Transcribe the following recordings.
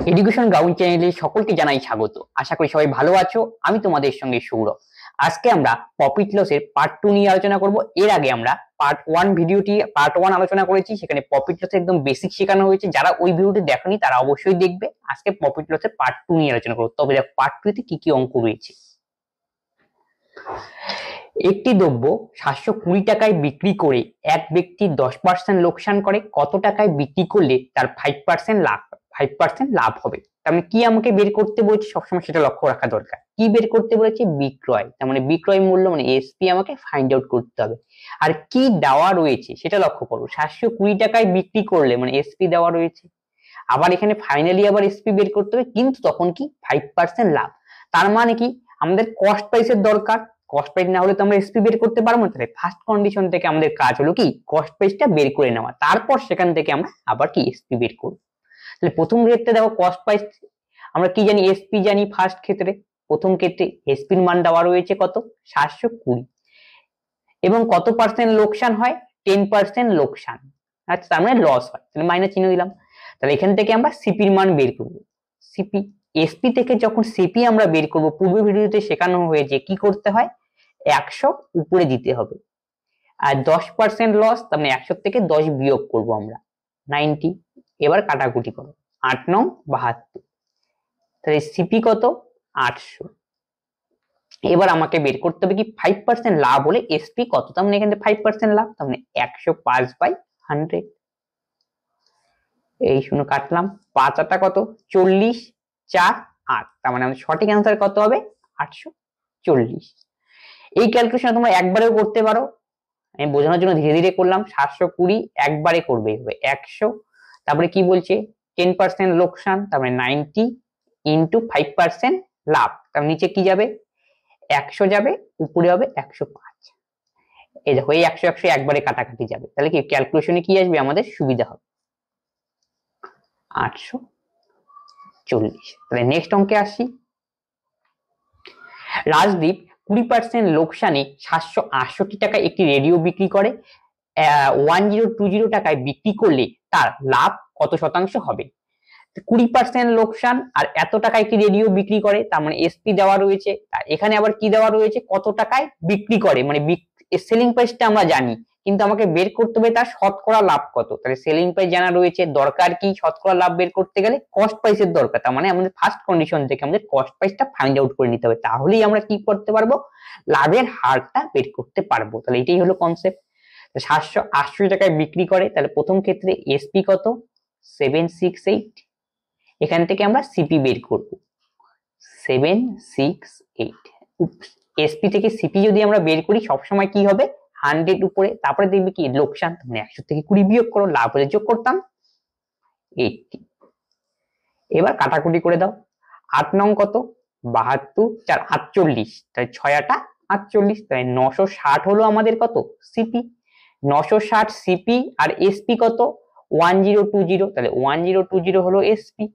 Education ground চ্যানেলে সকলকে জানাই স্বাগত। আশা করি সবাই ভালো আছো। আমি তোমাদের সঙ্গে সৌরভ। আজকে আমরা প্রফিট লসের পার্ট 2 নিয়ে আলোচনা করব। এর আগে আমরা পার্ট 1 ভিডিওটি পার্ট 1 আলোচনা করেছি, সেখানে প্রফিট লসের একদম বেসিক শেখানো হয়েছে। যারা ওই ভিডিওটি দেখোনি তারা অবশ্যই দেখবে। আজকে প্রফিট লসের পার্ট 2 নিয়ে আলোচনা করব। তবে দেখো পার্ট 2 তে কি কি অঙ্ক রয়েছে। একটি দ্রব্য 720 টাকায় বিক্রি করে এক ব্যক্তি 10% লোকসান করে, কত টাকায় বিক্রি করলে তার 5% লাভ হবে? তার মানে কি আমাকে বের করতে বলেছে, সবসময় সেটা লক্ষ্য রাখা দরকার। কি বের করতে বলেছে? বিক্রয়। তার মানে বিক্রয় মূল্য মানে এসপি আমাকে ফাইন্ড আউট করতে হবে। আর কি দেওয়া রয়েছে সেটা লক্ষ্য করো। 720 টাকায় বিক্রি করলে মানে এসপি দেওয়া রয়েছে। আবার এখানে ফাইনালি আবার এসপি বের করতে হবে, কিন্তু তখন কি 5% লাভ। তার মানে কি আমাদের কস্ট প্রাইসের দরকার। কস্ট প্রাইস না হলে তো আমরা এসপি বের করতে পারবো না। তাহলে ফার্স্ট কন্ডিশন থেকে আমাদের কাজ হলো কি কস্ট প্রাইসটা বের করে নেওয়া, তারপর সেখান থেকে আমরা আবার কি এসপি বের করব। তাহলে প্রথম ক্ষেত্রে দেখো কস্ট প্রাইস আমরা কি জানি, এসপি জানি। ফার্স্ট ক্ষেত্রে প্রথম ক্ষেত্রে এসপির মান দেওয়া রয়েছে কত, 720, এবং কত পার্সেন্ট লোকসান হয়, 10% লোকসান। আচ্ছা, তার মানে লস হয়, তাহলে মাইনাস চিহ্ন দিলাম। তাহলে এখান থেকে আমরা সিপির মান বের করব। সিপি, এসপি থেকে যখন সিপি আমরা বের করব, পূর্ব ভিডিওতে শেখানো হয়েছে কি করতে হয়, 100 উপরে দিতে হবে। আর 10% লস, তার মানে 100 থেকে 10 বিয়োগ করব আমরা, 90। এবার কাটাকুটি করো, 8 9 72, তাহলে সিপি কত, 800। এবার আমাকে বের করতে হবে কি 5% লাভ হলে এসপি কত। তার মানে এখানে 5% লাভ, তার মানে 105/100। এই শূন্য কাটলাম, 5 8 কত, 40, 4 8, তার মানে আমাদের সঠিক অ্যান্সার কত হবে, 840। এই ক্যালকুলেশন তোমরা একবারেও করতে পারো, আমি বোঝানোর জন্য ধীরে ধীরে করলাম। 720 একবারে করবে, হবে 100। তারপরে কি বলছে, 10% লোকসান, তার মানে 90 ইন্টু 5% লাভ, তার নিচে কি যাবে, 100 যাবে, উপরে হবে 105। এই দেখো এই 100 100 একবারে কাটাকাটি যাবে, তাহলে কি ক্যালকুলেশনে কি আসবে, আমাদের সুবিধা হবে 840। তাহলে নেক্সট অঙ্কে আসি। রাজদীপ 20% লোকসানে 768 টাকায় একটি রেডিও বিক্রি করে, 1020 টাকায় বিক্রি করলে তার লাভ কত শতাংশ হবে? 20% লোকসান আর এত টাকায় কি রেডিও বিক্রি করে, তার মানে এসপি দেওয়া রয়েছে। এখানে আবার কি দেওয়া রয়েছে, কত টাকায় বিক্রি করে, মানে সেলিং প্রাইসটা আমরা জানি, কিন্তু আমাকে বের করতে হবে তার শতকরা লাভ কত। তাহলে সেলিং প্রাইস জানা রয়েছে, দরকার কি শতকরা লাভ বের করতে গেলে কস্ট প্রাইসের দরকার। তার মানে আমাদের ফার্স্ট কন্ডিশন থেকে আমাদের কস্ট প্রাইসটা ফাইন্ড আউট করে নিতে হবে, তাহলেই আমরা কি করতে পারবো, লাভের হারটা বের করতে পারবো। তাহলে এটাই হলো কনসেপ্ট। 768 টাকায় বিক্রি করে, তাহলে প্রথম ক্ষেত্রে এসপি কত, 768। এখান থেকে আমরা সিপি বের করব, 768। এসপি থেকে সিপি যদি আমরা বের করি সবসময় কি হবে, 100 উপরে, তারপরে দেখবে কি লোকসান, মানে 100 থেকে 20 বিয়োগ করো, লাভ হলে যোগ করতাম 80। এবার কাটাকুটি করে দাও, 8 নং কত, 72, 4 48, তাই 6 8 48, তাই 960 হলো আমাদের কত, সিপি। 960 সিপি আর এসপি কত, 1020, তাহলে 1020 হলো এসপি,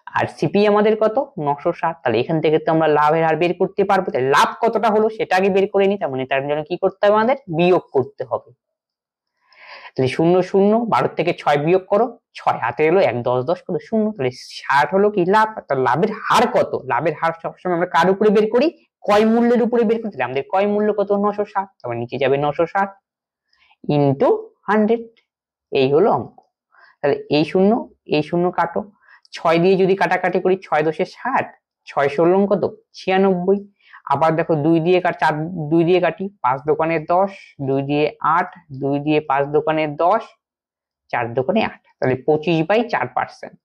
আর সিপি আমাদের কত, 960। তাহলে এখান থেকে তো আমরা লাভের হার বের করতে পারবো। তাহলে লাভ কতটা হলো সেটা আগে বের করে নি, তার মানে তার জন্য কি করতে হবে, আমাদের বিয়োগ করতে হবে। তাহলে 0 0, 12 থেকে 6 বিয়োগ করো, 6 হাতে এলো 1 10 10 কত, 0। তাহলে 60 হলো কি লাভ। তাহলে লাভের হার কত, লাভের হার সবসময় আমরা কার উপরে বের করি, ক্রয় মূল্যের উপরে বের করি। তাহলে আমাদের ক্রয় মূল্য কত, 960, তারপর নিচে যাবে 960 ইন্টু 100। এই হলো অঙ্ক। তাহলে এই শূন্য কাটো, 6 দিয়ে যদি কাটাকাটি করি, 6 10 60, 6 16 কত, 96। আবার দেখো 2 দিয়ে 2 দিয়ে কাটি, 5 দোকানে 10, 2 দিয়ে 8, 2 দিয়ে 5 দোকানে 10, 4 দোকানে 8, তাহলে 25/4%।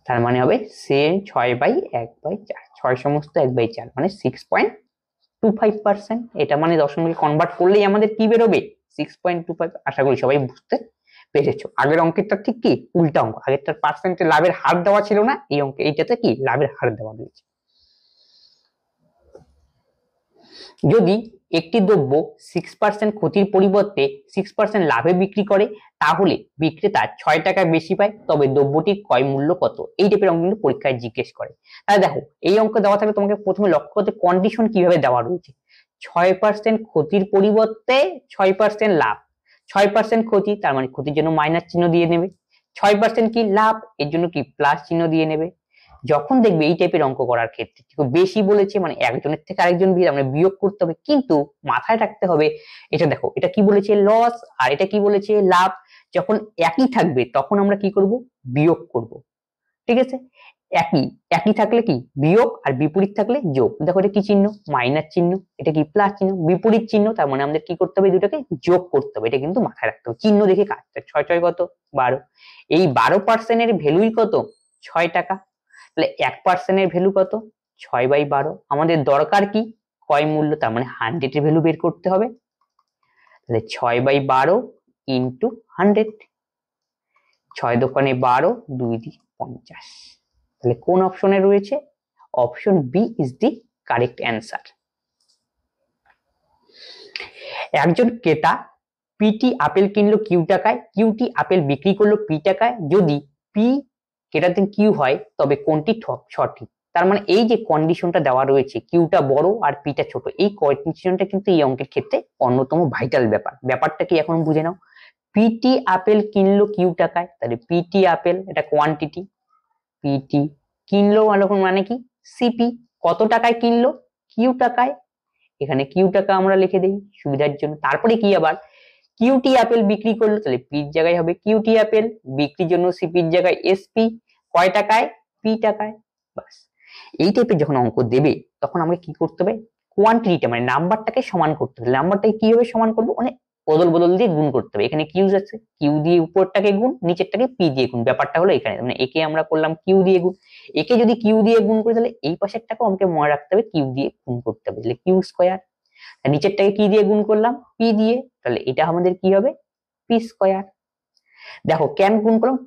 তার মানে হবে 6/1/4, 6 সমস্ত 1/4, মানে 6.25%। এটা মানে দশমিকে কনভার্ট করলেই আমাদের কি বেরোবে, 6.25। আশা করি সবাই বুঝতে পেরেছো। আগের অঙ্কেরটা ঠিক কি উল্টা অঙ্ক, আগেরটার পার্সেন্টে লাভের হার দেওয়া ছিল না, এই অঙ্কে এইটাতে কি লাভের হার দেওয়া রয়েছে। যদি একটি দ্রব্য 6% ক্ষতির পরিবর্তে 6% লাভে বিক্রি করে, তাহলে বিক্রেতা 6 টাকা বেশি পায়, তবে দ্রব্যটির ক্রয় মূল্য কত? এই টাইপের অঙ্ক কিন্তু পরীক্ষায় জিজ্ঞেস করে। তাহলে দেখো এই অঙ্ক দেওয়া থাকলে তোমাকে প্রথমে লক্ষ্য করতে কন্ডিশন কিভাবে দেওয়া রয়েছে। 6% ক্ষতির পরিবর্তে 6% লাভ, 6% ক্ষতি, তার মানে ক্ষতির জন্য মাইনাস চিহ্ন দিয়ে নেবে। 6% কি লাভ, এর জন্য কি প্লাস চিহ্ন দিয়ে নেবে। যখন দেখবে এই টাইপের অঙ্ক করার ক্ষেত্রে একটু বেশি বলেছে, মানে একজনের থেকে আরেকজন আমরা বিয়োগ করতে হবে, কিন্তু মাথায় রাখতে হবে এটা দেখো এটা কি বলেছে লস আর এটা কি বলেছে লাভ, যখন একই থাকবে তখন আমরা কি করব বিয়োগ করব, ঠিক আছে। একই একই থাকলে কি বিয়োগ আর বিপরীত থাকলে যোগ। দেখো এটা কি চিহ্ন মাইনাস চিহ্ন, এটা কি প্লাস চিহ্ন বিপরীত চিহ্ন, তার মানে আমাদের কি করতে হবে দুটাকে যোগ করতে হবে, এটা কিন্তু মাথায় রাখতে হবে। চিহ্ন দেখে কাজ, 6 কত 12, এই 12% এর ভ্যালুই কত 6 টাকা, তাহলে 1% এর ভ্যালু কত 6/12। আমাদের দরকার কি ক্রয় মূল্য, তার মানে 100 এর ভ্যালু বের করতে হবে, তাহলে 6/12 ইন্টু 100, 6 দোকানে 12, 2 দিয়ে 50, তাহলে কোন অপশনে রয়েছে option B is the correct answer. একজন ক্রেতা পিটি আপেল কিনলো কিউ টাকায়, কিউটি আপেল বিক্রি করলো পি টাকায়, যদি পি গ্রেটার দেন কিউ হয় তবে কোনটি সঠিক। তার মানে এই যে কন্ডিশনটা দেওয়া রয়েছে কিউটা বড় আর পিটা ছোট, এই কন্ডিশনটা কিন্তু এই অঙ্কের ক্ষেত্রে অন্যতম ভাইটাল ব্যাপার। ব্যাপারটা কি এখন বুঝে নাও, পিটি আপেল কিনলো কিউ টাকায়, তাহলে পিটি আপেল এটা কোয়ান্টিটি, পিটি কিনলো মানে কি সিপি, কত টাকায় কিনলো কিউ টাকায়, এখানে কিউ টাকা আমরা লিখে দেই সুবিধার জন্য। তারপরে কি আবার কিউটি আপেল বিক্রি করলো, তাহলে পির জায়গায় হবে কিউটি আপেল, বিক্রির জন্য সিপির জায়গায় এসপি, কয় টাকায় পি টাকায়। বাস এই টাইপের যখন অঙ্ক দেবে তখন আমরা কি করতে হবে কোয়ান্টিটিটা মানে নাম্বারটাকে সমান করতে হবে। নাম্বারটাকে কিভাবে সমান করবো মানে বদল বদল দিয়ে গুণ করতে হবে। এখানে কিউ আছে, কিউ দিয়ে উপরটাকে গুণ, নিচেরটাকে পি দিয়ে গুণ, ব্যাপারটা হলো এখানে মানে একে আমরা করলাম কিউ দিয়ে গুণ, একে যদি কিউ দিয়ে গুণ করি তাহলে এই পাশেরটাকেও আমাকে মনে রাখতে হবে কিউ দিয়ে গুণ করতে হবে, তাহলে কিউ স্কয়ার, নিচেরটাকে কি দিয়ে গুণ করলাম পি দিয়ে, তাহলে এটা আমাদের কি হবে পি স্কয়ার। দেখো কেন গুণ করলাম,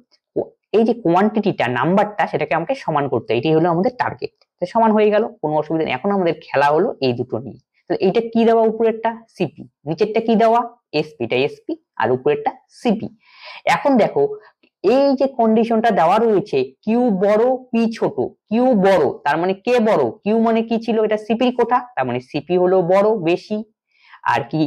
এই যে কোয়ান্টিটিটা নাম্বারটা সেটাকে আমাকে সমান করতে, এটাই হলো আমাদের টার্গেট, সমান হয়ে গেল কোনো অসুবিধা নেই। এখন আমাদের খেলা হলো এই দুটো নিয়ে, তাহলে এইটা কি দেওয়া উপরেরটা সিপি, নিচেরটা কি দেওয়া এসপি, এটা এসপি আর উপরেরটা সিপি। এখন দেখো এই যে কন্ডিশনটা দেওয়া রয়েছে কিউ বড় পি ছোট, কিউ বড় তার মানে কে বড়, কিউ মানে কি ছিল এটা সিপির কোঠা, তার মানে সিপি হলো বড় বেশি, আর কি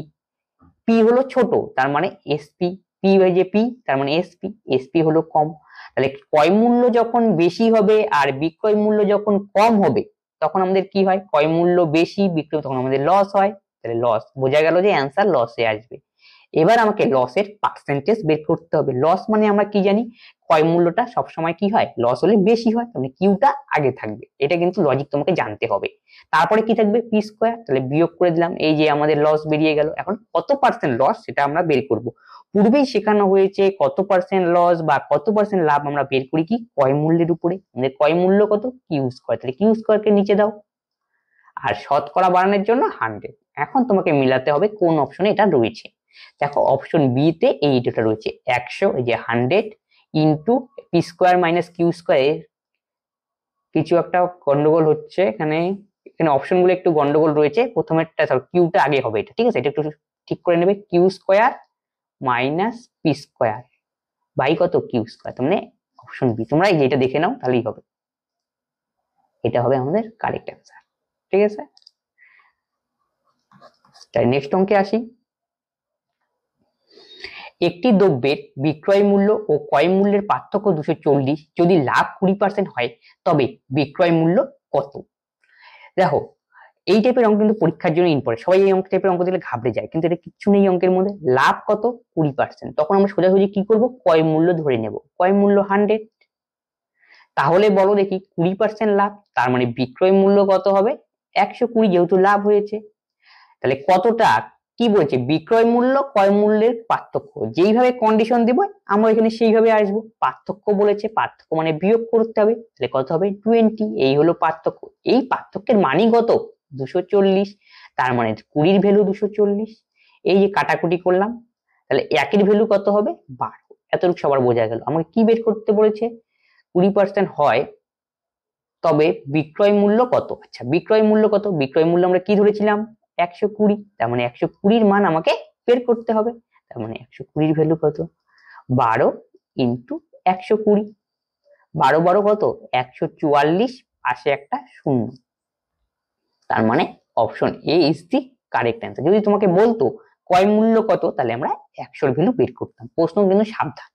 পি হলো ছোট তার মানে এসপি, পি হয়ে যে পি তার মানে এসপি, এসপি হলো কম। তাহলে ক্রয় মূল্য যখন বেশি হবে আর বিক্রয় মূল্য যখন কম হবে তখন আমাদের কি হয় ক্রয় মূল্য বেশি বিক্রয় তখন আমাদের লস হয়, তাহলে লস, বোঝা গেল যে অ্যান্সার লসে আসবে। এবার আমাকে লসের পার্সেন্টেজ বের করতে হবে। লস মানে আমরা কি জানি ক্রয় মূল্যটা সবসময় কি হয় লস হলে বেশি হয়, তাহলে কিউটা আগে থাকবে, এটা কিন্তু লজিক তোমাকে জানতে হবে। তারপরে কি থাকবে পি স্কয়ার, তাহলে বিয়োগ করে দিলাম, এই যে আমাদের লস বেরিয়ে গেল। এখন কত পার্সেন্ট লস সেটা আমরা বের করব, পূর্বেই শেখানো হয়েছে কত পার্সেন্ট লস বা কত পার্সেন্ট লাভ আমরা বের করি কি ক্রয় মূল্যের উপরে, আমাদের ক্রয় মূল্য কত কিউ স্কয়ার, তাহলে কিউ স্কয়ারকে নিচে দাও আর শতকরা বাড়ানোর জন্য 100। এখন তোমাকে মিলাতে হবে কোন অপশনে এটা রয়েছে। দেখো অপশন বি তে এই ডেটা রয়েছে 100, এই যে 100 into P square minus Q square, কিছু একটা গন্ডগোল হচ্ছে এখানে, এখানে অপশন গুলো একটু গন্ডগোল রয়েছে, প্রথমেরটা কিউটা আগে হবে এটা, ঠিক আছে, এটা একটু ঠিক করে নেবে, Q square minus P square by কত কিউ স্কয়ার, মানে অপশন বি, তোমরা এই যেটা দেখে নাও তাহলেই হবে, এটা হবে আমাদের কারেক্ট অ্যান্সার, ঠিক আছে। তাই নেক্সট অঙ্কে আসি। একটি দ্রব্যের বিক্রয় মূল্য ও ক্রয় মূল্যের পার্থক্য 240, যদি লাভ 20% হয় তবে বিক্রয় মূল্য কত। দেখো এই টাইপের অঙ্ক কিন্তু পরীক্ষার জন্য ইম্পর্টেন্ট, সবাই এই অঙ্ক টাইপের অঙ্ক দিলে ঘাবড়ে যায়, কিন্তু এটা কিচ্ছু নেই অঙ্কের মধ্যে। লাভ কত 20%, তখন আমরা সোজাসুজি কি করব ক্রয় মূল্য ধরে নেব, ক্রয় মূল্য 100, তাহলে বলো দেখি 20% লাভ তার মানে বিক্রয় মূল্য কত হবে 120, যেহেতু লাভ হয়েছে, তাহলে কতটা কি বলছে বিক্রয় মূল্য ক্রয় মূল্যের পার্থক্য, যেইভাবে কন্ডিশন দিব আমরা এখানে সেইভাবে আসবো, পার্থক্য বলেছে পার্থক্য মানে বিয়োগ করতে হবে, তাহলে কত হবে 20, এই হলো পার্থক্য, এই পার্থক্যের মানই কত 240, তার মানে 20 ভ্যালু 240, এই যে কাটাকুটি করলাম তাহলে একের ভ্যালু কত হবে 12, এতটুকু সবার বোঝা গেল। আমাকে কি বের করতে বলেছে 20% হয় তবে বিক্রয় মূল্য কত, আচ্ছা বিক্রয় মূল্য কত, বিক্রয় মূল্য আমরা কি ধরেছিলাম 120, তার মানে 120 মান আমাকে বের করতে হবে, তার মানে 120 ভ্যালু কত 12 ইন্টু 120, 12 12 কত 144, পাশে একটা শূন্য, তার মানে option A is the correct answer. যদি তোমাকে বলতো ক্রয় মূল্য কত তাহলে আমরা 100 ভ্যালু বের করতাম, প্রশ্ন কিন্তু সাবধান।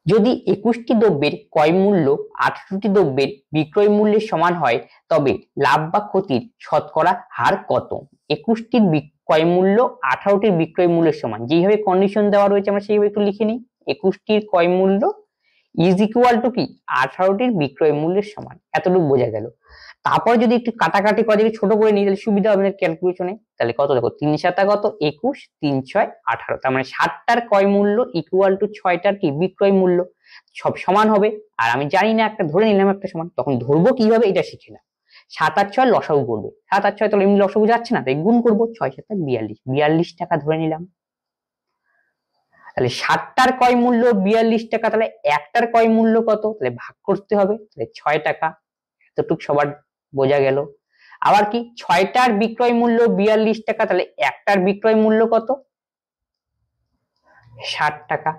যদি 21টি দ্রব্যের ক্রয় মূল্য 18টি দ্রব্যের বিক্রয় মূল্যের সমান হয় তবে লাভ বা ক্ষতির শতকরা হার কত? 21টির ক্রয় মূল্য 18টির বিক্রয় মূল্যের সমান। যেভাবে কন্ডিশন দেওয়া রয়েছে আমরা সেইভাবে একটু লিখে নিই। 21টির ক্রয় মূল্য ইজ ইকুয়াল টু কি 18টির বিক্রয় মূল্যের সমান। এতটুকু বোঝা গেল। তারপর যদি একটু কাটাকাটি করা যায় ছোট করে নিই তাহলে সুবিধা হবে ক্যালকুলেশনে। তাহলে কত দেখো 3 7 কত 21, 3 6 18, তার মানে 7টার ক্রয় মূল্য ইকুয়াল টু 6টার কি বিক্রয় মূল্য, সব সমান হবে। আর আমি জানি না একটা ধরে নিলাম একটা সমান, তখন ধরবো কিভাবে এটা শিখে নাও। 7 আর 6 লসাগু করবে, 7 আর 6 তাহলে এমনি লসাগু যাচ্ছে না, তাই গুণ করবো, 6 7 42, 42 টাকা ধরে নিলাম। তাহলে 7টার ক্রয় মূল্য 42 টাকা, তাহলে একটার ক্রয় মূল্য কত, তাহলে ভাগ করতে হবে, তাহলে 6 টাকা। এতটুকু সবার বোঝা গেল। আবার কি 6টার বিক্রয় মূল্য 42 টাকা, তাহলে একটার বিক্রয় মূল্য কত, 60 টাকা।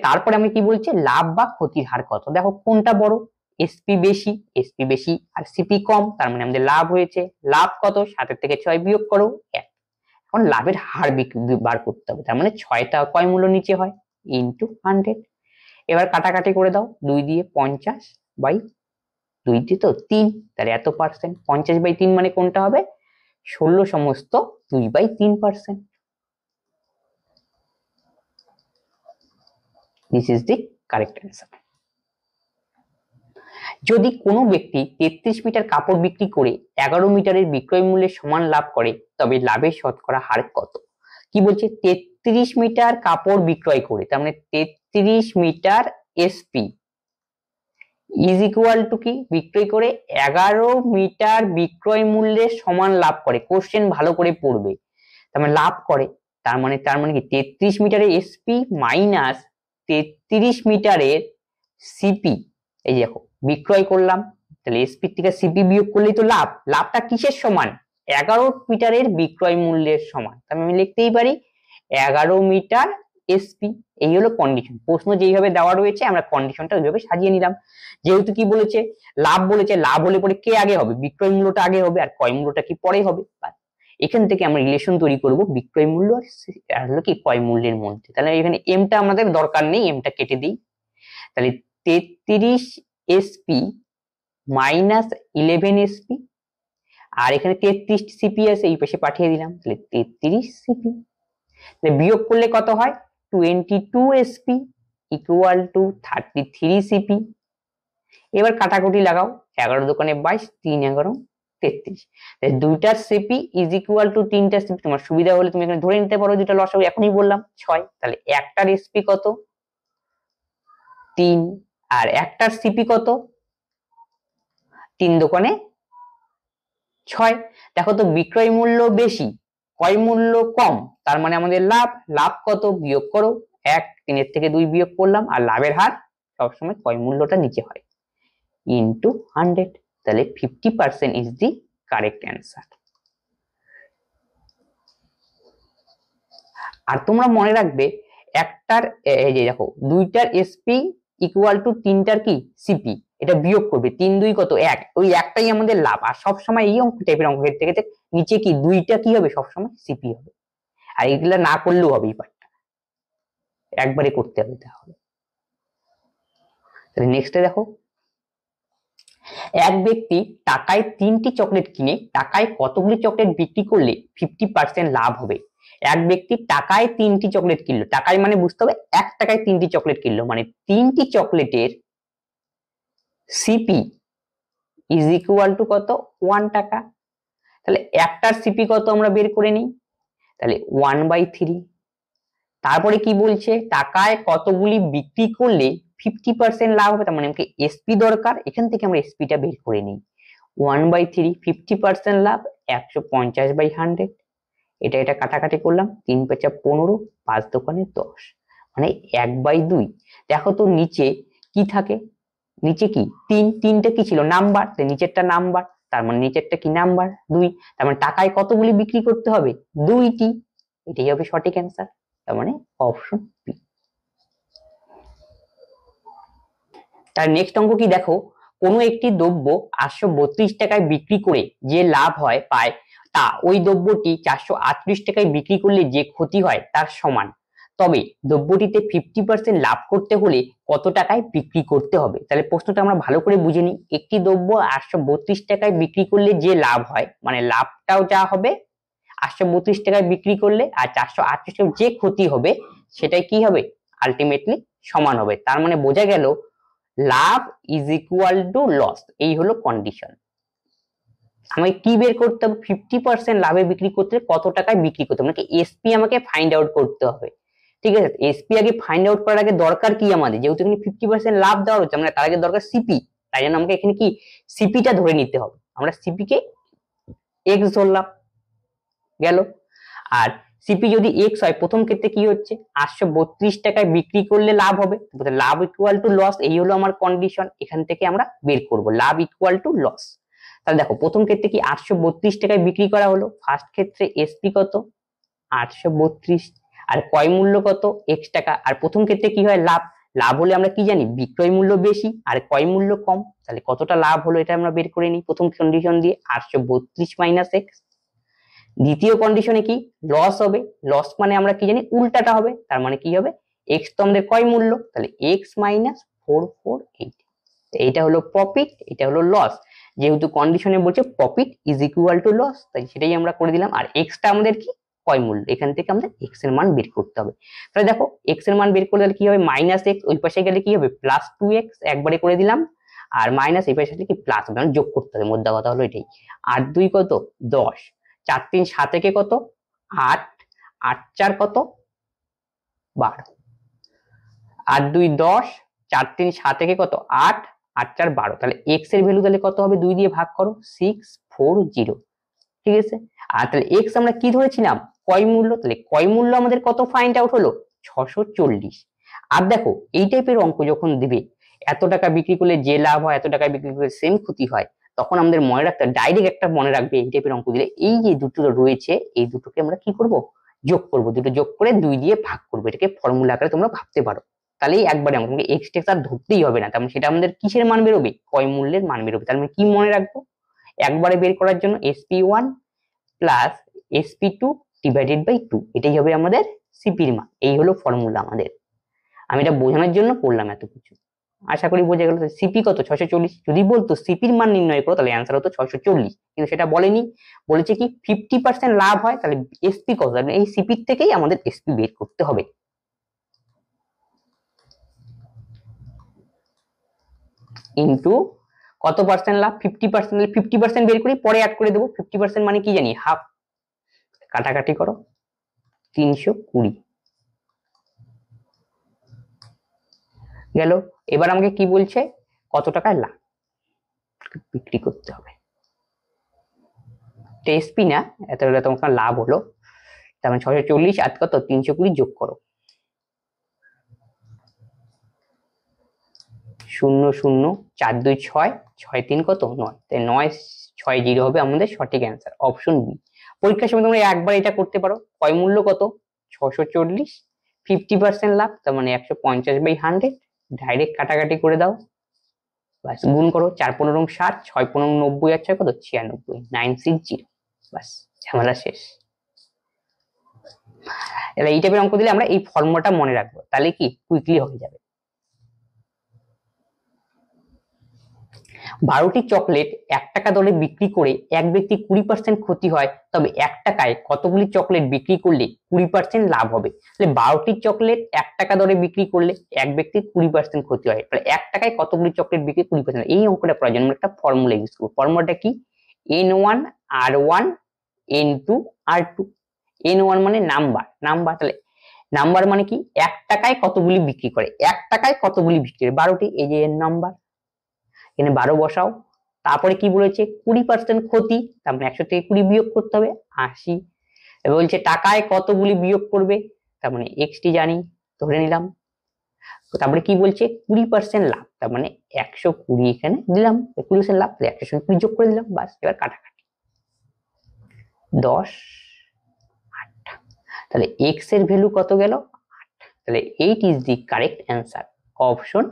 তারপরে আমি কি বলছি, লাভ বা ক্ষতির হার কত। দেখো কোনটা বড়, এসপি বেশি আর সিপি কম, তার মানে আমাদের লাভ হয়েছে। লাভ কত, 7 থেকে 6 বিয়োগ করো 1। এখন লাভের হার বার করতে হবে, তার মানে 6টা ক্রয় মূল্য নিচে হয় ইন্টু 100। এবার কাটাকাটি করে দাও, 2 দিয়ে 50 বাই 2 দিয়ে তো 3, তাহলে এত পার্সেন্ট। 50/3 মানে কোনটা হবে, 16 সমস্ত 2/3%। This is the correct answer. যদি কোনো ব্যক্তি 33 মিটার কাপড় বিক্রি করে 11 মিটারের বিক্রয় মূল্যের সমান লাভ করে তবে লাভের শতকরা হার কত? কি বলছে, 33 মিটার কাপড় বিক্রয় করে, তার মানে 33 meter SP is equal to কি, বিক্রয় করে 11 মিটার বিক্রয় মূল্যের সমান লাভ করে। কোশ্চেন ভালো করে পড়বে, তার মানে লাভ করে, তার মানে কি 33 মিটারের এসপি মাইনাস 33 মিটারের সিপি। এই দেখো বিক্রয় করলাম, তাহলে এসপি থেকে সিপি বিয়োগ করলেই তো লাভ। লাভটা কিসের সমান, 11 মিটারের বিক্রয় মূল্যের সমান। তাহলে আমি লিখতেই পারি 11 মিটার এসপি। এই হলো কন্ডিশন। প্রশ্ন যেইভাবে দেওয়া রয়েছে আমরা কন্ডিশনটা ওইভাবে সাজিয়ে নিলাম। যেহেতু কি বলেছে, লাভ বলেছে, লাভ হলে পরে কে আগে হবে, বিক্রয় মূল্যটা আগে হবে, আর ক্রয় মূল্যটা কি পরে হবে। এখান থেকে আমরা রিলেশন তৈরি করব বিক্রয় মূল্য আর হলো কি ক্রয় মূল্যের মধ্যে। তাহলে এখানে এমটা আমাদের দরকার নেই, এমটা কেটে দিই। তাহলে 33 এসপি মাইনাস 11 এসপি, আর এখানে 33 সিপি আছে, এই পাশে পাঠিয়ে দিলাম, তাহলে 33 সিপি। তাহলে বিয়োগ করলে কত হয়, 22 এসপি ইকুয়াল টু 33 সিপি। এবার কাটাকুটি লাগাও, 11 দোকানে 22, 3 11 33। দুইটার সিপি ইজ ইকুয়াল টু 3টার সিপি। তোমার সুবিধা হলে তুমি এখানে ধরে নিতে পারো দুইটা লসাগু, এখনই বললাম 6। তাহলে একটার এসপি কত, 3, আর একটার সিপি কত, 3 দোকানে 6। দেখো তো বিক্রয় মূল্য বেশি, ক্রয় মূল্য কম, তার মানে আমাদের লাভ। লাভ কত, বিয়োগ করো 1, 3 থেকে 2 বিয়োগ করলাম, আর লাভের হার সবসময় ক্রয় মূল্যটা নিচে হয় ইন্টু 100। তাহলে 50% ইজ দি কারেক্ট অ্যান্সার। আর তোমরা মনে রাখবে একটার, এই যে দেখো দুইটার এসপি ইকুয়াল টু 3টার কি সিপি, এটা বিয়োগ করবে, 3 2 কত 1, ওই একটাই আমাদের লাভ। আর সবসময় এই অঙ্ক টাইপের অঙ্কের থেকে নিচে কি দুইটা কি হবে, সবসময় সিপি হবে। আর এগুলা না করলেও হবে, এই পার্টটা একবারে করতে হবে। তাহলে নেক্সটে দেখো, এক ব্যক্তি টাকায় 3টি চকলেট কিনে টাকায় কতগুলি চকলেট বিক্রি করলে 50% লাভ হবে? এক ব্যক্তি টাকায় 3টি চকলেট কিনলো, টাকায় মানে বুঝতে হবে 1 টাকায় 3টি চকলেট কিনলো, মানে 3টি চকলেটের সিপি ইজ ইকুয়াল টু কত, 1 টাকা। তাহলে একটার সিপি কত আমরা বের করে নিই, তাহলে 1/3। তারপরে কি বলছে, টাকায় কতগুলি বিক্রি করলে 50% লাভ হবে, তার মানে আমাকে এসপি দরকার। এখান থেকে আমরা এসপিটা বের করে নিই, 1/3, 50% লাভ 150/100। এটা কাটাকাটি করলাম, 3 5 15, 5 দোকানে 10, মানে 1/2। দেখো তো নিচে কি থাকে, নিচে কি 3, 3টা কি ছিল নাম্বার, নিচেরটা নাম্বার, তার মানে নিচেরটা কি নাম্বার 2, তার মানে টাকায় কতগুলি বিক্রি করতে হবে, 2টি। এটাই হবে সঠিক অ্যান্সার, তার মানে অপশন বি। তার নেক্সট অঙ্ক কি দেখো, কোনো একটি দ্রব্য 832 টাকায় বিক্রি করে যে লাভ হয় পায় তা ওই দ্রব্যটি 438 টাকায় বিক্রি করলে যে ক্ষতি হয় তার সমান। তবে দ্রব্যটিতে 50% লাভ করতে হলে কত টাকায় বিক্রি করতে হবে? তাহলে প্রশ্নটা আমরা ভালো করে বুঝে নিই। একটি দ্রব্য 832 টাকায় বিক্রি করলে যে লাভ হয়, মানে লাভটাও যা হবে 832 টাকায় বিক্রি করলে, আর 438 টাকায় যে ক্ষতি হবে সেটাই কি হবে, আলটিমেটলি সমান হবে। তার মানে বোঝা গেল লাভ ইজ ইকুয়াল টু লস। এই হলো কন্ডিশন। আমাকে কি বের করতে হবে? 50% লাভে বিক্রি করতে কত টাকায় বিক্রি করতে হবে, এসপি আমাকে ফাইন্ড আউট করতে হবে। ঠিক আছে, এসপি আগে ফাইন্ড আউট করার আগে দরকার কি আমাদের, যেহেতু এখানে 50% লাভ দেওয়া হচ্ছে, মানে তার আগে দরকার সিপি। তাই জন্য আমাকে এখানে কি সিপিটা ধরে নিতে হবে। আমরা সিপি কে এক্স ধরলাম, গেল। আর সিপি যদি এক্স হয়, প্রথম ক্ষেত্রে কি হচ্ছে, 832 টাকায় বিক্রি করলে লাভ হবে, লাভ ইকুয়াল টু লস। এই হলো আমার কন্ডিশন। এখান থেকে আমরা বের করব লাভ ইকুয়াল টু লস। তাহলে দেখো প্রথম ক্ষেত্রে কি 832 টাকায় বিক্রি করা হলো, ফার্স্ট ক্ষেত্রে এসপি কত 832, আর ক্রয় মূল্য কত এক্স টাকা। আর প্রথম ক্ষেত্রে কি হয়, লাভ। লাভ হলে আমরা কি জানি, বিক্রয় মূল্য বেশি আর ক্রয় মূল্য কম। তাহলে কতটা লাভ হলো এটা আমরা বের করে নিই প্রথম কন্ডিশন দিয়ে, 832 মাইনাস এক্স। দ্বিতীয় কন্ডিশনে কি লস হবে, লস মানে আমরা কি জানি উল্টাটা হবে, তার মানে কি হবে, এক্স তো আমাদের ক্রয় মূল্য, তাহলে এক্স মাইনাস 448। এইটা হলো প্রফিট, এটা হলো লস। যেহেতু কন্ডিশনে বলছে profit is equal to loss, তাই সেটাই আমরা করে দিলাম। আর এক্সটা আমাদের কি ক্রয় মূল্য, এখান থেকে আমাদের এক্স এর মান বের করতে হবে। তাহলে দেখো এক্স এর মান বের করলে কি হবে, মাইনাস এক্স, ওই পাশে গেলে কি হবে প্লাস 2x, একবারে করে দিলাম। আর মাইনাস এই পাশে কি প্লাস হবে, যোগ করতে হবে, মোদ্দা কথা হলো এটাই। 8 2 কত 10, 4 3 7 একে কত 8, 8 4 কত 12, 8 2 10, 4 3 7 একে কত 8, 8 4 12। তাহলে এক্স এর ভ্যালু তাহলে কত হবে, 2 দিয়ে ভাগ করো, 640। ঠিক আছে, আর তাহলে এক্স আমরা কি ধরেছিলাম ক্রয় মূল্য, তাহলে ক্রয় মূল্য আমাদের কত ফাইন্ড আউট হলো 640। আর দেখো এই টাইপের অঙ্ক যখন দিবে, এত টাকা বিক্রি করলে যে লাভ হয়, এত টাকা বিক্রি করলে সেম ক্ষতি হয়, তখন আমাদের মনে রাখতে ডাইরেক্ট একটা মনে রাখবে, এই টাইপের অঙ্ক দিলে এই যে দুটো রয়েছে এই দুটোকে আমরা কি করব, যোগ করব, দুটো যোগ করে 2 দিয়ে ভাগ করবো। এটাকে ফর্মুলা আকারে তোমরা ভাবতে পারো। তাহলেই একবারে আমাকে এক্স টেক্স আর ধরতেই হবে না। তার মানে সেটা আমাদের কিসের মান বেরোবে, ক্রয় মূল্যের মান বেরোবে। তার মানে কি মনে রাখবো, একবারে বের করার জন্য SP1 plus SP2 divided by 2, এটাই হবে আমাদের সিপির মান। এই হলো ফর্মুলা আমাদের। আমি এটা বোঝানোর জন্য করলাম এত কিছু, আশা করি বোঝা গেল। সিপি কত 640, যদি বলতো সিপির মান নির্ণয় করো তাহলে অ্যান্সার হতো 640, কিন্তু সেটা বলেনি। বলেছে কি 50% লাভ হয়, তাহলে এসপি কত, এই সিপির থেকেই আমাদের এসপি বের করতে হবে। ইনটু কত পার্সেন্ট লাভ, 50%, 50% বের করি পরে অ্যাড করে দেবো। 50% মানে কি জানি হাফ, কাটাকাটি করো 320 গেল। এবার আমাকে কি বলছে, কত টাকায় লাভ বিক্রি করতে হবে। এসপি না, এত হলে তোমার লাভ হলো, তার মানে 640 আর কত 320 যোগ করো, 0 0 4 2 6, 6 3 কত 9, তাই 9 6 0 হবে আমাদের সঠিক অ্যান্সার, অপশন বি। পরীক্ষার সময় তোমরা একবার এটা করতে পারো, ক্রয় মূল্য কত 640, 50% লাভ, তার মানে 150/100, ডাইরেক্ট কাটাকাটি করে দাও, বাস গুণ করো, 4 15 60, 6 15 90 আর 6 কত 96, 960, বাস ঝামেলা শেষ। এবার এই টাইপের অঙ্ক দিলে আমরা এই ফর্মুলাটা মনে রাখবো, তাহলে কি কুইকলি হয়ে যাবে। 12টি চকলেট 1 টাকা দরে বিক্রি করে এক ব্যক্তি 20% ক্ষতি হয়, তবে 1 টাকায় কতগুলি চকলেট বিক্রি করলে 20% লাভ হবে? তাহলে 12টি চকলেট 1 টাকা দরে বিক্রি করলে এক ব্যক্তির 20% ক্ষতি হয়, তাহলে 1 টাকায় কতগুলি চকলেট বিক্রি 20%। এই অঙ্কটা করার জন্য আমরা একটা ফর্মুলা ইউজ করব। ফর্মুলাটা কি, N1 R1 N2 R2। N1 মানে নাম্বার, তাহলে নাম্বার মানে কি 1 টাকায় কতগুলি বিক্রি করে, 1 টাকায় কতগুলি বিক্রি করে 12টি, এই যে এর নাম্বার, এখানে 12 বসাও। তারপরে কি বলেছে 20% ক্ষতি, তার মানে 100 থেকে 20 বিয়োগ করতে হবে 80। এবার বলছে টাকায় কতগুলি বিয়োগ করবে, তার মানে x টি জানি ধরে নিলাম। তারপরে কি বলছে 20% লাভ, তার মানে 120 এখানে দিলাম, 20% লাভ, 100 সঙ্গে 20 যোগ করে দিলাম, বাস এবার কাটাকাটি 10 8, তাহলে x এর ভ্যালু কত গেল 8, তাহলে 8 is the correct answer, option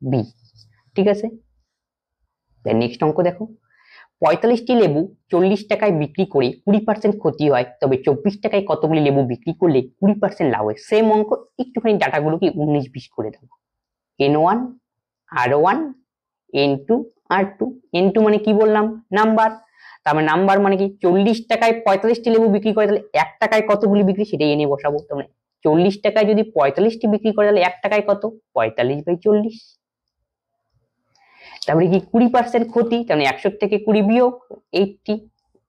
B. ঠিক আছে, নেক্সট অঙ্ক দেখো, 45টি লেবু 40 টাকায় বিক্রি করে 20% ক্ষতি হয়, তবে 24 টাকায় কতগুলি লেবু বিক্রি করলে 20% লাভ হয়? সেম অঙ্ক, একটুখানি ডাটাগুলোকে 19-20 করে দেবো। N1 R1 N2 R2, N2 মানে কি বললাম? নাম্বার। তার মানে নাম্বার মানে কি 40 টাকায় 45টি লেবু বিক্রি করে, তাহলে 1 টাকায় কতগুলি বিক্রি সেটাই এনে বসাবো। তার মানে 40 টাকায় যদি 45টি বিক্রি করে তাহলে 1 টাকায় কত? 45/40। তারপরে কি 20% ক্ষতি, তার মানে 100 থেকে 20 বিয়োগ 80।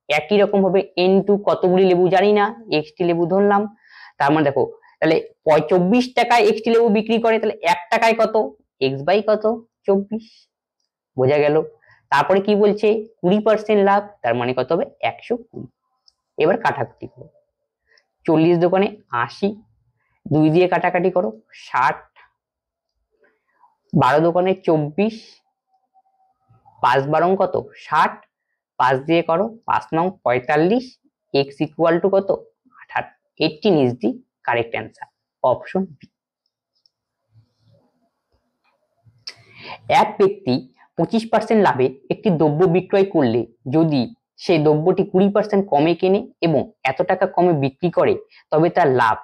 একই রকম ভাবে N2 কতগুলি লেবু জানি না, x লেবু ধরলাম। তার মানে দেখো তাহলে 24 টাকায় x লেবু বিক্রি করে, তাহলে 1 টাকায় কত? x বাই কত? 24। বোঝা গেল? তারপরে কি বলছে? 20% লাভ, তার মানে কত হবে? 120। এবার কাটাকুটি করো। 40 দোকানে 80, 2 দিয়ে কাটাকাটি করো 60, 12 দোকানে 24, 5 বারং কত? 60, 5 দিয়ে করো 5 নং 45, x ইকুয়াল টু কত? 18। 18 is the correct answer, option B. এক ব্যক্তি 25% লাভে একটি দ্রব্য বিক্রয় করলে যদি সেই দ্রব্যটি 20% কমে কেনে এবং এত টাকা কমে বিক্রি করে, তবে তার লাভ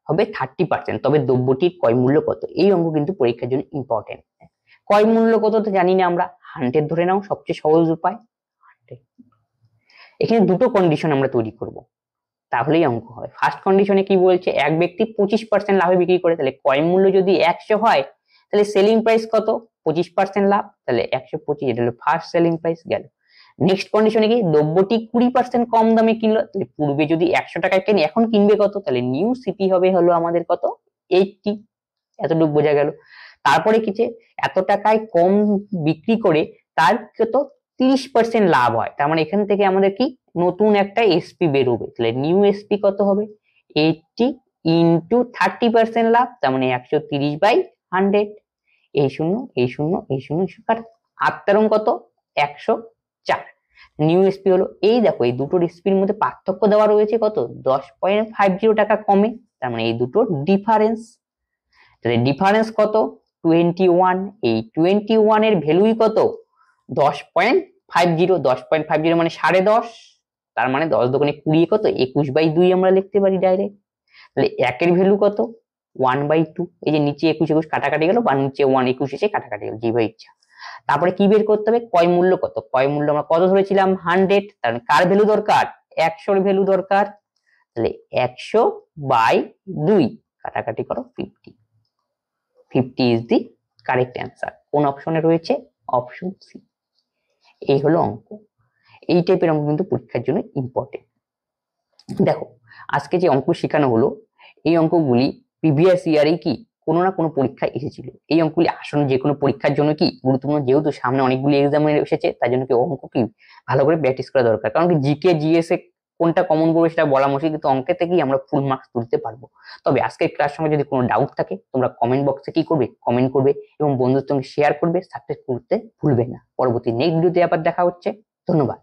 হবে 30%। তবে দ্রব্যটির ক্রয় মূল্য কত? এই অঙ্ক কিন্তু পরীক্ষার জন্য ইম্পর্টেন্ট। ক্রয় মূল্য কত তো জানি না আমরা, 100 ধরে নাও, সবচেয়ে সহজ উপায়। এখানে দুটো কন্ডিশন আমরা তৈরি করব, তাহলেই অঙ্ক হবে। ফার্স্ট কন্ডিশনে কি বলছে? এক ব্যক্তি 25% লাভে বিক্রি করে, তাহলে ক্রয় মূল্য যদি 100 হয়, তাহলে সেলিং প্রাইস কত? 25% লাভ, তাহলে 125। এটা হলো ফার্স্ট সেলিং প্রাইস গেল। নেক্সট কন্ডিশনে কি? দ্রব্যটি 20% কম দামে কিনলো, তাহলে পূর্বে যদি 100 টাকায় কেনে এখন কিনবে কত? তাহলে নিউ সিপি হবে হলো আমাদের কত? 80। এতটুকু বোঝা গেল। তারপরে কি, এত টাকায় কম বিক্রি করে তার কত? 30% লাভ হয়। তার মানে এখান থেকে আমাদের কি নতুন একটা এসপি বেরোবে, তাহলে নিউ এসপি কত হবে? 80 ইন্টু 30% লাভ, তার মানে 130/100। এই শূন্য এই শূন্য এই শূন্য কাট, 8 কত? 104। নিউ এসপি হলো এই, দেখো এই দুটোর এসপির মধ্যে পার্থক্য দেওয়া রয়েছে কত? 10.50 টাকা কমে, তার মানে এই দুটোর ডিফারেন্স। তাহলে ডিফারেন্স কত? 21। এই 21 এর ভ্যালুই কত? 10.50। 10.50 মানে 10.5, তার মানে 10 দোকানে 20 কত? 21/2 আমরা লিখতে পারি ডাইরেক্ট। তাহলে 1 এর ভ্যালু কত? 1/2। এই যে নিচে 21 21 কাটাকাটি গেল, বা নিচে 1 21 এসে কাটাকাটি গেল, যেভাবে ইচ্ছা। তারপরে কি বের করতে হবে? ক্রয় মূল্য কত? ক্রয় মূল্য আমরা কত ধরেছিলাম? 100। তার মানে কার ভ্যালু দরকার? 100 এর ভ্যালু দরকার। তাহলে 100/2 কাটাকাটি করো 50। 50 ইজ দি কারেক্ট অ্যান্সার। কোন অপশনে রয়েছে? Option C. এই হলো অঙ্ক। এই টাইপের অঙ্ক কিন্তু পরীক্ষার জন্য ইম্পর্টেন্ট। দেখো আজকে যে অঙ্ক শেখানো হলো, এই অঙ্কগুলি প্রিভিয়াস ইয়ারে কি কোনো না কোনো পরীক্ষায় এসেছিল। এই অঙ্কগুলি আসলে যে কোনো পরীক্ষার জন্য কি গুরুত্বপূর্ণ, যেহেতু সামনে অনেকগুলি এক্সাম এসেছে, তার জন্য কি অঙ্ক কি ভালো করে প্র্যাকটিস করা দরকার। কারণ কি জিকে জিএস এ কোনটা কমন পড়বে সেটা বলা মুশকিল, কিন্তু অঙ্কের থেকেই আমরা ফুল মার্কস তুলতে পারবো। তবে আজকের ক্লাস সঙ্গে যদি কোনো ডাউট থাকে, তোমরা কমেন্ট বক্সে কি করবে? কমেন্ট করবে এবং বন্ধুদের সঙ্গে শেয়ার করবে, সাবস্ক্রাইব করতে ভুলবে না। পরবর্তী নেক্সট ভিডিওতে আবার দেখা হচ্ছে। ধন্যবাদ।